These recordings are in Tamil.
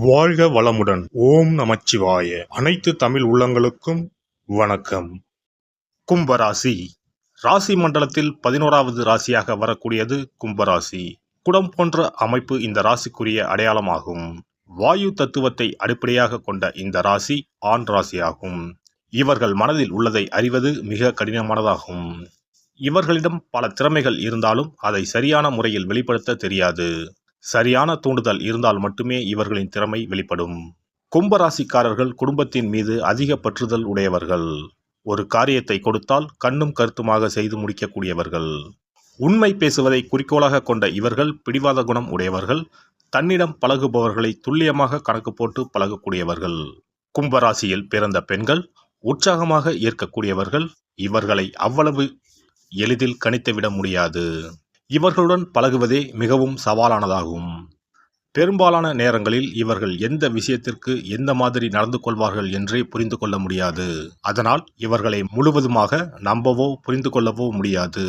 வாழ்க வளமுடன். ஓம் நமச்சிவாய. அனைத்து தமிழ் உள்ளங்களுக்கும் வணக்கம். கும்பராசி ராசி மண்டலத்தில் 11வது ராசியாக வரக்கூடியது கும்பராசி. குடம் போன்ற அமைப்பு இந்த ராசிக்குரிய அடையாளமாகும். வாயு தத்துவத்தை அடிப்படையாக கொண்ட இந்த ராசி ஆண் ராசியாகும். இவர்கள் மனதில் உள்ளதை அறிவது மிக கடினமானதாகும். இவர்களிடம் பல திறமைகள் இருந்தாலும் அதை சரியான முறையில் வெளிப்படுத்த தெரியாது. சரியான தூண்டுதல் இருந்தால் மட்டுமே இவர்களின் திறமை வெளிப்படும். கும்பராசிக்காரர்கள் குடும்பத்தின் மீது அதிக பற்றுதல் உடையவர்கள். ஒரு காரியத்தை கொடுத்தால் கண்ணும் கருத்துமாக செய்து முடிக்கக்கூடியவர்கள். உண்மை பேசுவதை குறிக்கோளாக கொண்ட இவர்கள் பிடிவாத குணம் உடையவர்கள். தன்னிடம் பழகுபவர்களை துல்லியமாக கணக்கு போட்டு பழகக்கூடியவர்கள். கும்பராசியில் பிறந்த பெண்கள் உற்சாகமாக ஏற்கக்கூடியவர்கள். இவர்களை அவ்வளவு எளிதில் கணித்துவிட முடியாது. இவர்களுடன் பழகுவதே மிகவும் சவாலானதாகும். பெரும்பாலான நேரங்களில் இவர்கள் எந்த விஷயத்திற்கு எந்த மாதிரி நடந்து கொள்வார்கள் என்றே புரிந்து கொள்ள முடியாது. அதனால் இவர்களை முழுவதுமாக நம்பவோ புரிந்து கொள்ளவோ முடியாது.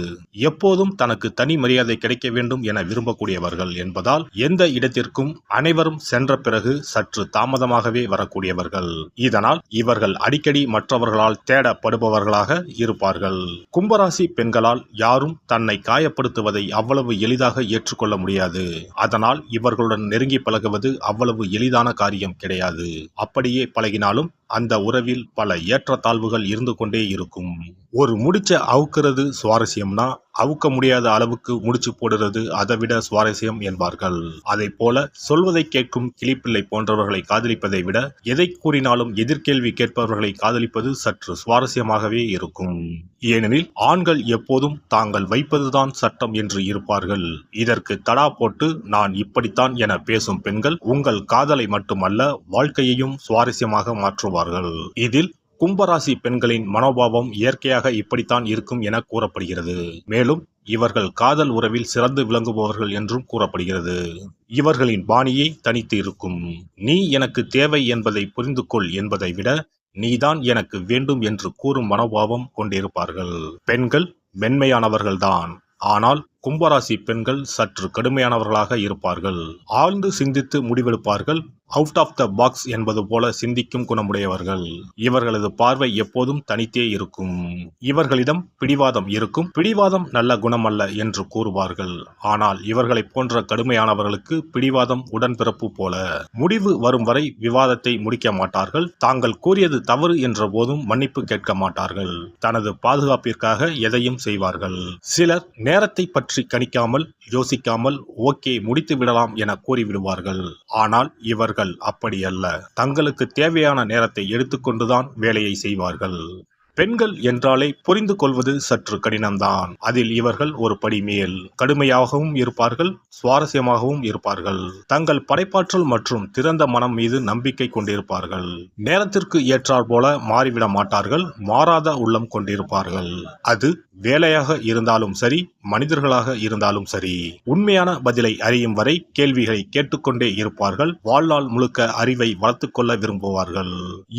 எப்போதும் தனக்கு தனி மரியாதை கிடைக்க வேண்டும் என விரும்பக்கூடியவர்கள் என்பதால் எந்த இடத்திற்கும் அனைவரும் சென்ற பிறகு சற்று தாமதமாகவே வரக்கூடியவர்கள். இதனால் இவர்கள் அடிக்கடி மற்றவர்களால் தேடப்படுபவர்களாக இருப்பார்கள். கும்பராசி பெண்களால் யாரும் தன்னை காயப்படுத்துவதை அவ்வளவு எளிதாக ஏற்றுக்கொள்ள முடியாது. அதனால் இவர்களுடன் நெருங்கி பழகுவது அவ்வளவு எளிதான காரியம் கிடையாது. அப்படியே பழகினாலும் அந்த உறவில் பல ஏற்றத்தாழ்வுகள் இருந்து கொண்டே இருக்கும். ஒரு முடிச்ச அவுக்கிறது சுவாரஸ்யம்னா அவுக்க முடியாத அளவுக்கு முடிச்சு போடுறது அதைவிட சுவாரஸ்யம் என்பார்கள். அதை போல சொல்வதை கேட்கும் கிளிப்பிள்ளை போன்றவர்களை காதலிப்பதை விட எதை கூறினாலும் எதிர்கேள்வி கேட்பவர்களை காதலிப்பது சற்று சுவாரஸ்யமாகவே இருக்கும். ஏனெனில் ஆண்கள் எப்போதும் தாங்கள் வைப்பதுதான் சட்டம் என்று இருப்பார்கள். இதற்கு தடா போட்டு நான் இப்படித்தான் என பேசும் பெண்கள் உங்கள் காதலை மட்டுமல்ல வாழ்க்கையையும் சுவாரஸ்யமாக மாற்றுவார்கள். இதில் கும்பராசி பெண்களின் மனோபாவம் இயற்கையாக இப்படித்தான் இருக்கும் என கூறப்படுகிறது. மேலும் இவர்கள் காதல் உறவில் சிறந்து விளங்குபவர்கள் என்றும் கூறப்படுகிறது. இவர்களின் பாணியே தனித்து இருக்கும். நீ எனக்கு தேவை என்பதை புரிந்து கொள் என்பதை விட நீதான் எனக்கு வேண்டும் என்று கூறும் மனோபாவம் கொண்டிருப்பார்கள். பெண்கள் மென்மையானவர்கள்தான். ஆனால் கும்பராசி பெண்கள் சற்று கடுமையானவர்களாக இருப்பார்கள். ஆழ்ந்து சிந்தித்து முடிவெடுப்பார்கள். அவுட் ஆஃப் த பாக்ஸ் என்பது போல சிந்திக்கும் குணமுடையவர்கள். இவர்களது பார்வை எப்போதும் தனித்தே இருக்கும். இவர்களிடம் பிடிவாதம் இருக்கும். பிடிவாதம் நல்ல குணம் அல்ல என்று கூறுவார்கள். ஆனால் இவர்களை போன்ற கடுமையானவர்களுக்கு பிடிவாதம் உடன்பிறப்பு போல. முடிவு வரும் வரை விவாதத்தை முடிக்க மாட்டார்கள். தாங்கள் கூறியது தவறு என்ற போதும் மன்னிப்பு கேட்க மாட்டார்கள். தனது பாதுகாப்பிற்காக எதையும் செய்வார்கள். சிலர் நேரத்தை பற்றி கணிக்காமல் யோசிக்காமல் ஓகே முடித்து விடலாம் என கூறிவிடுவார்கள். ஆனால் இவர்கள் அப்படியல்ல. தங்களுக்கு தேவையான நேரத்தை எடுத்துக்கொண்டுதான் வேலையை செய்வார்கள். பெண்கள் என்றாலே புரிந்து கொள்வது சற்று கடினம்தான். அதில் இவர்கள் ஒரு படி மேல். கடுமையாகவும் இருப்பார்கள், சுவாரஸ்யமாகவும் இருப்பார்கள். தங்கள் படைப்பாற்றல் மற்றும் திறந்த மனம் மீது நம்பிக்கை கொண்டிருப்பார்கள். நேரத்திற்கு ஏற்றாற் போல மாறிவிட மாட்டார்கள். மாறாத உள்ளம் கொண்டிருப்பார்கள். அது வேலையாக இருந்தாலும் சரி, மனிதர்களாக இருந்தாலும் சரி. உண்மையான பதிலை அறியும் வரை கேள்விகளை கேட்டுக்கொண்டே இருப்பார்கள். வாழ்நாள் முழுக்க அறிவை வளர்த்துக் கொள்ள விரும்புவார்கள்.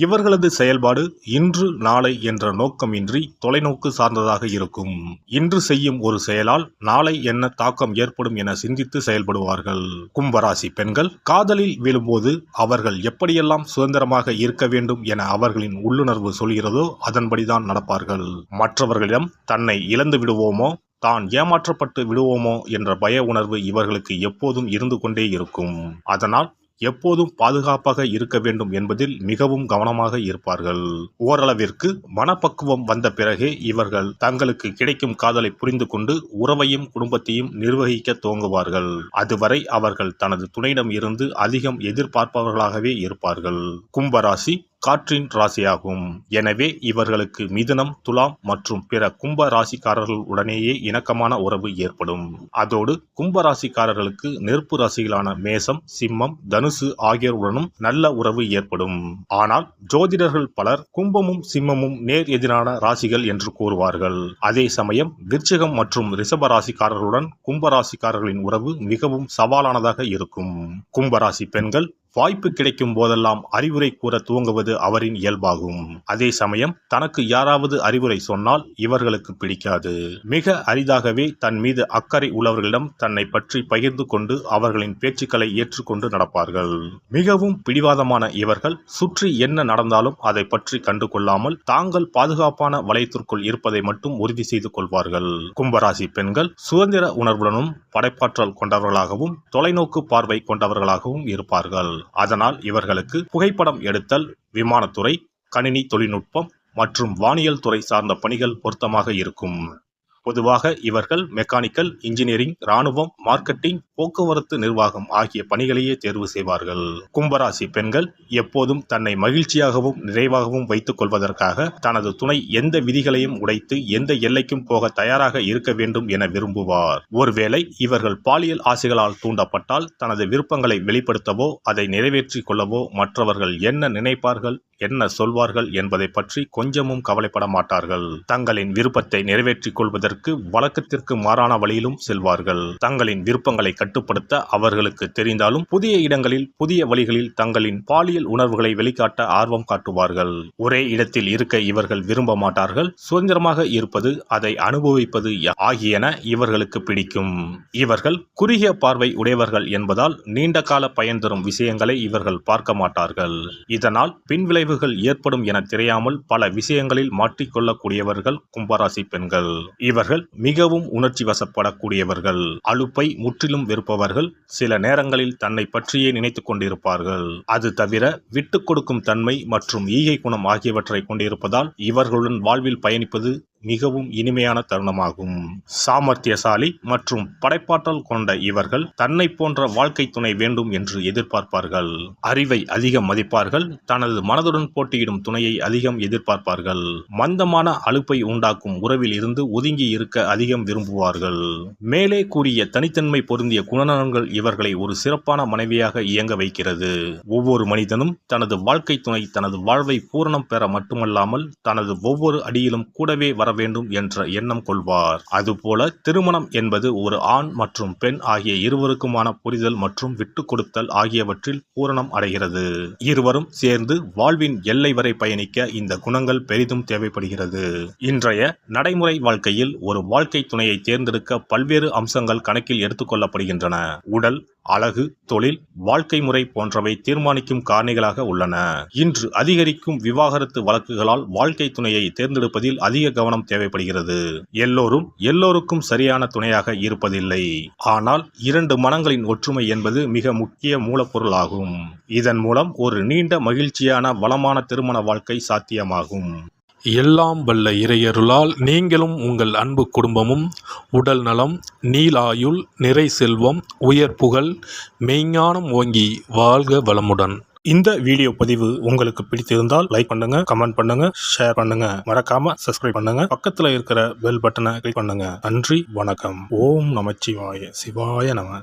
இவர்களது செயல்பாடு இன்று நாளை என்ற நோக்கமின்றி தொலைநோக்கு சார்ந்ததாக இருக்கும். இன்று செய்யும் ஒரு செயலால் நாளை என்ன தாக்கம் ஏற்படும் என சிந்தித்து செயல்படுவார்கள். கும்பராசி பெண்கள் காதலில் விழும்போது அவர்கள் எப்படியெல்லாம் சுதந்திரமாக இருக்க வேண்டும் என அவர்களின் உள்ளுணர்வு சொல்கிறதோ அதன்படிதான் நடப்பார்கள். மற்றவர்களிடம் தன்னை இழந்து விடுவோமோ, தான் ஏமாற்றப்பட்டு விடுவோமோ என்ற பய உணர்வு இவர்களுக்கு எப்போதும் இருந்து கொண்டே இருக்கும். அதனால் எப்போதும் பாதுகாப்பாக இருக்க வேண்டும் என்பதில் மிகவும் கவனமாக இருப்பார்கள். ஓரளவிற்கு மனப்பக்குவம் வந்த பிறகே இவர்கள் தங்களுக்கு கிடைக்கும் காதலை புரிந்து கொண்டு உறவையும் குடும்பத்தையும் நிர்வகிக்க துவங்குவார்கள். அதுவரை அவர்கள் தனது துணையிடம் இருந்து அதிகம் எதிர்பார்ப்பவர்களாகவே இருப்பார்கள். கும்பராசி காற்றின் ராசியாகும். எனவே இவர்களுக்கு மிதுனம், துலாம் மற்றும் பிற கும்ப ராசிக்காரர்கள் உடனேயே இணக்கமான உறவு ஏற்படும். அதோடு கும்ப ராசிக்காரர்களுக்கு நெருப்பு ராசிகளான மேசம், சிம்மம், தனுசு ஆகியோருடனும் நல்ல உறவு ஏற்படும். ஆனால் ஜோதிடர்கள் பலர் கும்பமும் சிம்மமும் நேர் எதிரான ராசிகள் என்று கூறுவார்கள். அதே சமயம் விருச்சிகம் மற்றும் ரிஷப ராசிக்காரர்களுடன் கும்ப ராசிக்காரர்களின் உறவு மிகவும் சவாலானதாக இருக்கும். கும்பராசி பெண்கள் வாய்ப்பு கிடைக்கும் போதெல்லாம் அறிவுரை கூற துவங்குவது அவரின் இயல்பாகும். அதே சமயம் தனக்கு யாராவது அறிவுரை சொன்னால் இவர்களுக்கு பிடிக்காது. மிக அரிதாகவே தன் மீது அக்கறை உள்ளவர்களிடம் தன்னை பற்றி பகிர்ந்து கொண்டு அவர்களின் பேச்சுக்களை ஏற்றுக்கொண்டு நடப்பார்கள். மிகவும் பிடிவாதமான இவர்கள் சுற்றி என்ன நடந்தாலும் அதை பற்றி கண்டு கொள்ளாமல் தாங்கள் பாதுகாப்பான வளையத்திற்குள் இருப்பதை மட்டும் உறுதி செய்து கொள்வார்கள். கும்பராசி பெண்கள் சுதந்திர உணர்வுடனும் படைப்பாற்றல் கொண்டவர்களாகவும் தொலைநோக்கு பார்வை கொண்டவர்களாகவும் இருப்பார்கள். அதனால் இவர்களுக்கு புகைப்படம் எடுத்தல், விமானத்துறை, கணினி தொழில்நுட்பம் மற்றும் வானியல் துறை சார்ந்த பணிகள் பொருத்தமாக இருக்கும். பொதுவாக இவர்கள் மெக்கானிக்கல், இன்ஜினியரிங், இராணுவம், மார்க்கெட்டிங், போக்குவரத்து நிர்வாகம் ஆகிய பணிகளையே தேர்வு செய்வார்கள். கும்பராசி பெண்கள் எப்போதும் தன்னை மகிழ்ச்சியாகவும் நிறைவாகவும் வைத்துக் கொள்வதற்காக தனது துணை எந்த விதிகளையும் உடைத்து எந்த எல்லைக்கும் போக தயாராக இருக்க வேண்டும் என விரும்புவார். ஒருவேளை இவர்கள் பாலியல் ஆசைகளால் தூண்டப்பட்டால் தனது விருப்பங்களை வெளிப்படுத்தவோ அதை நிறைவேற்றிக் கொள்ளவோ மற்றவர்கள் என்ன நினைப்பார்கள், என்ன சொல்வார்கள் என்பதை பற்றி கொஞ்சமும் கவலைப்பட மாட்டார்கள். தங்களின் விருப்பத்தை நிறைவேற்றிக் கொள்வதற்கு வழக்கத்திற்கு மாறான வழியிலும் செல்வார்கள். தங்களின் விருப்பங்களை கட்டுப்படுத்த அவர்களுக்கு தெரிந்தாலும் புதிய இடங்களில் புதிய வழிகளில் தங்களின் பாலியல் உணர்வுகளை வெளிக்காட்ட ஆர்வம் காட்டுவார்கள். ஒரே இடத்தில் இருக்க இவர்கள் விரும்ப மாட்டார்கள். சுதந்திரமாக இருப்பது, அதை அனுபவிப்பது ஆகியன இவர்களுக்கு பிடிக்கும். இவர்கள் குறுகிய பார்வை உடையவர்கள் என்பதால் நீண்ட கால பயன் தரும் விஷயங்களை இவர்கள் பார்க்க மாட்டார்கள். இதனால் பின்விளைவுகள் ஏற்படும் என தெரியாமல் பல விஷயங்களில் மாற்றிக்கொள்ளக்கூடியவர்கள் கும்பராசி பெண்கள். இவர்கள் மிகவும் உணர்ச்சி வசப்படக்கூடியவர்கள். அலுப்பை முற்றிலும் வெறுப்பவர்கள். சில நேரங்களில் தன்னை பற்றியே நினைத்துக் கொண்டிருப்பார்கள். அது தவிர விட்டுக் கொடுக்கும் தன்மை மற்றும் ஈகை குணம் ஆகியவற்றை கொண்டிருப்பதால் இவர்களுடன் வாழ்வில் பயணிப்பது மிகவும் இனிமையான தருணமாகும். சாமர்த்தியசாலி மற்றும் படைப்பாற்றல் கொண்ட இவர்கள் தன்னை போன்ற வாழ்க்கை துணை வேண்டும் என்று எதிர்பார்ப்பார்கள். அறிவை அதிகம் மதிப்பார்கள். தனது மனதுடன் போட்டியிடும் துணையை அதிகம் எதிர்பார்ப்பார்கள். மந்தமான அலுப்பை உண்டாக்கும் உறவில் இருந்து ஒதுங்கி இருக்க அதிகம் விரும்புவார்கள். மேலே கூறிய தனித்தன்மை பொருந்திய குணநலன்கள் இவர்களை ஒரு சிறப்பான மனைவியாக இயங்க வைக்கிறது. ஒவ்வொரு மனிதனும் தனது வாழ்க்கை துணை தனது வாழ்வை பூரணம் பெற மட்டுமல்லாமல் தனது ஒவ்வொரு அடியிலும் கூடவே வர வேண்டும் என்ற எண்ணம் கொள்வார். அதுபோல திருமணம் என்பது ஒரு ஆண் மற்றும் பெண் ஆகிய இருவருக்குமான புரிதல் மற்றும் விட்டுக் கொடுத்தல் ஆகியவற்றில் பூரணம் அடைகிறது. இருவரும் சேர்ந்து வாழ்வின் எல்லை வரை பயணிக்க இந்த குணங்கள் பெரிதும் தேவைப்படுகிறது. இன்றைய நடைமுறை வாழ்க்கையில் ஒரு வாழ்க்கை துணையை தேர்ந்தெடுக்க பல்வேறு அம்சங்கள் கணக்கில் எடுத்துக் கொள்ளப்படுகின்றன. உடல், அழகு, தொழில், வாழ்க்கை முறை போன்றவை தீர்மானிக்கும் காரணிகளாக உள்ளன. இன்று அதிகரிக்கும் விவாகரத்து வழக்குகளால் வாழ்க்கை துணையை தேர்ந்தெடுப்பதில் அதிக கவனம் தேவைப்படுகிறது. எல்லோருக்கும் சரியான துணையாக இருப்பதில்லை. ஆனால் இரண்டு மனங்களின் ஒற்றுமை என்பது மிக முக்கிய மூலப்பொருளாகும். இதன் மூலம் ஒரு நீண்ட மகிழ்ச்சியான வளமான திருமண வாழ்க்கை சாத்தியமாகும். எல்லாம் வல்ல இறையருளால் நீங்களும் உங்கள் அன்பு குடும்பமும் உடல் நலம், நீலாயுள், நிறை செல்வம், உயர் புகழ், மெய்ஞானம் ஓங்கி வாழ்க வளமுடன். இந்த வீடியோ பதிவு உங்களுக்கு பிடித்திருந்தால் லைக் பண்ணுங்க, கமெண்ட் பண்ணுங்க, ஷேர் பண்ணுங்க. மறக்காம சப்ஸ்கிரைப் பண்ணுங்க. பக்கத்துல இருக்கிற பெல் பட்டனை கிளிக் பண்ணுங்க. நன்றி, வணக்கம். ஓம் நமச்சிவாய. சிவாய நம.